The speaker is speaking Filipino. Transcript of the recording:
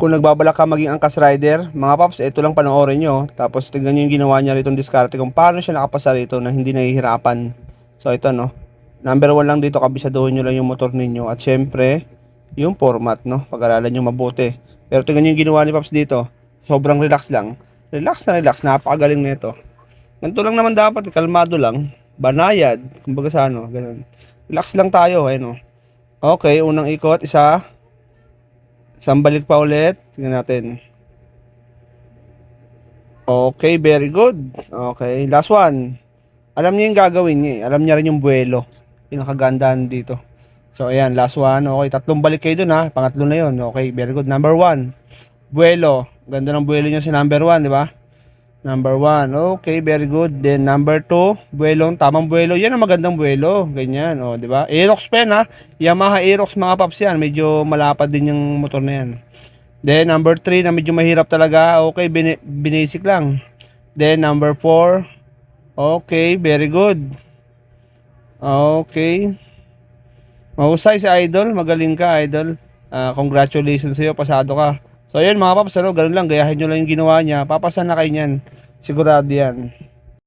Kung nagbabalak ka maging angkas rider, mga paps, ito lang panoorin nyo. Tapos tignan nyo yung ginawa niya rito diskarte kung paano siya nakapasa rito na hindi nahihirapan. So ito no, number 1 lang dito, kabisaduhin nyo lang yung motor ninyo. At syempre, yung format no, pag-aralan nyo mabuti. Pero tignan nyo yung ginawa ni paps dito, sobrang relax lang. Relax na relax, napakagaling nito. Ganito lang naman dapat, kalmado lang. Banayad, kumbaga sa ano, ganun. Relax lang tayo, ayun no. Okay, unang ikot, isang balik pa ulit. Tingnan natin. Okay, very good. Okay, last one. Alam niya yung gagawin niya eh. Alam niya rin yung buwelo. Pinakagandahan dito. So, ayan, last one. Okay, tatlong balik kayo dun ha. Pangatlo na yun. Okay, very good. Number one, buwelo. Ganda ng buwelo niya si number one, di ba? Number one. Okay, very good. Then, number two, buwelong, tamang buwelo. Yan ang magandang buwelo. Ganyan, di ba? Aerox pen ha. Yamaha Aerox mga paps yan. Medyo malapad din yung motor na yan. Then, number 3 na medyo mahirap talaga. Okay, binasic lang. Then, number 4. Okay, very good. Okay. Mahusay si Idol. Magaling ka, Idol. Congratulations sa'yo. Pasado ka. So, yun mga paps, ganun lang. Gayahin nyo lang yung ginawa niya. Papasan na kayo niyan. Sigurado yan.